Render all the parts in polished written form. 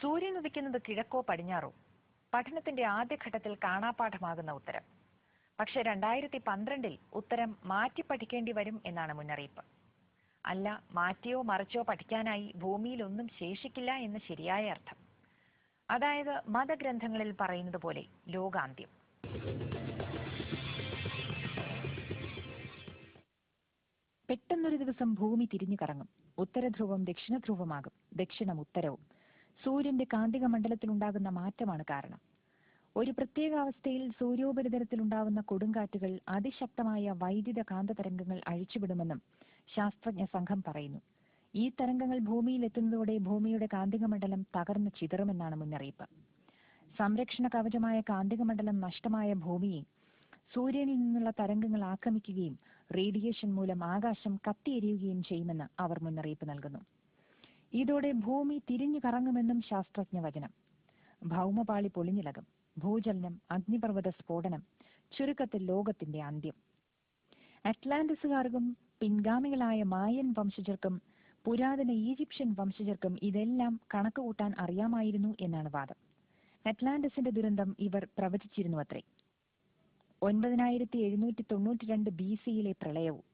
സൂര്യൻ ഉദിക്കുന്നത് കിഴക്കോ പടിഞ്ഞാറോ? പഠനത്തിന്റെ ആദ്യഘട്ടത്തിൽ കാണാപ്പാഠമാകുന്ന ഉത്തരം. പക്ഷെ 2012 ഉത്തരം മാറ്റി പഠിക്കേണ്ടി വരും എന്നാണ് മുന്നറിയിപ്പ്. അല്ല, മാറ്റിയോ മറിച്ചോ പഠിക്കാനായി ഭൂമിയിൽ ഒന്നും ശേഷിക്കില്ല എന്ന് ശരിയായ അർത്ഥം. അതായത് മതഗ്രന്ഥങ്ങളിൽ പറയുന്നത് പോലെ ലോകാന്ത്യം. പെട്ടെന്നൊരു ദിവസം ഭൂമി തിരിഞ്ഞു കറങ്ങും. ഉത്തരധ്രുവം ദക്ഷിണധ്രുവമാകും, ദക്ഷിണം ഉത്തരവും. സൂര്യന്റെ കാന്തിക മണ്ഡലത്തിലുണ്ടാകുന്ന മാറ്റമാണ് കാരണം. ഒരു പ്രത്യേക അവസ്ഥയിൽ സൂര്യോപരിതലത്തിലുണ്ടാവുന്ന കൊടുങ്കാറ്റുകൾ അതിശക്തമായ വൈദ്യുത കാന്ത തരംഗങ്ങൾ അഴിച്ചുവിടുമെന്നും ശാസ്ത്രജ്ഞ സംഘം പറയുന്നു. ഈ തരംഗങ്ങൾ ഭൂമിയിൽ എത്തുന്നതോടെ ഭൂമിയുടെ കാന്തിക മണ്ഡലം തകർന്നു ചിതറുമെന്നാണ് മുന്നറിയിപ്പ്. സംരക്ഷണ കവചമായ കാന്തിക മണ്ഡലം നഷ്ടമായ ഭൂമിയെ സൂര്യനിൽ നിന്നുള്ള തരംഗങ്ങൾ ആക്രമിക്കുകയും റേഡിയേഷൻ മൂലം ആകാശം കത്തിയെരിയുകയും ചെയ്യുമെന്ന് അവർ മുന്നറിയിപ്പ് നൽകുന്നു. ഇതോടെ ഭൂമി തിരിഞ്ഞു കറങ്ങുമെന്നും ശാസ്ത്രജ്ഞ വചനം. ഭൗമപാളി പൊളിഞ്ഞിളകും, ഭൂചലനം, അഗ്നിപർവ്വത സ്ഫോടനം, ചുരുക്കത്തിൽ ലോകത്തിന്റെ അന്ത്യം. അറ്റ്ലാന്റിസുകാർക്കും പിൻഗാമികളായ മായൻ വംശജർക്കും പുരാതന ഈജിപ്ഷ്യൻ വംശജർക്കും ഇതെല്ലാം കണക്കുകൂട്ടാൻ അറിയാമായിരുന്നു എന്നാണ് വാദം. അറ്റ്ലാന്റിസിന്റെ ദുരന്തം ഇവർ പ്രവചിച്ചിരുന്നുവത്രേ. 9792 BC-യിലെ പ്രളയവും.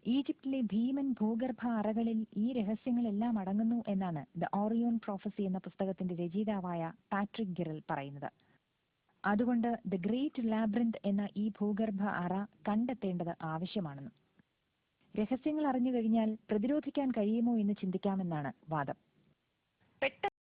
ഈജിപ്തിലെ ഭീമൻ ഭൂഗർഭ അറകളിൽ ഈ രഹസ്യങ്ങളെല്ലാം അടങ്ങുന്നു എന്നാണ് ദ ഓറിയോൺ പ്രോഫസി എന്ന പുസ്തകത്തിന്റെ രചയിതാവായ പാട്രിക് ഗിറൽ പറയുന്നത്. അതുകൊണ്ട് ദ ഗ്രേറ്റ് ലാബ്രിന്ത് എന്ന ഈ ഭൂഗർഭ അറ കണ്ടെത്തേണ്ടത് ആവശ്യമാണെന്നും രഹസ്യങ്ങൾ അറിഞ്ഞു കഴിഞ്ഞാൽ പ്രതിരോധിക്കാൻ കഴിയുമോ എന്ന് ചിന്തിക്കാമെന്നാണ് വാദം.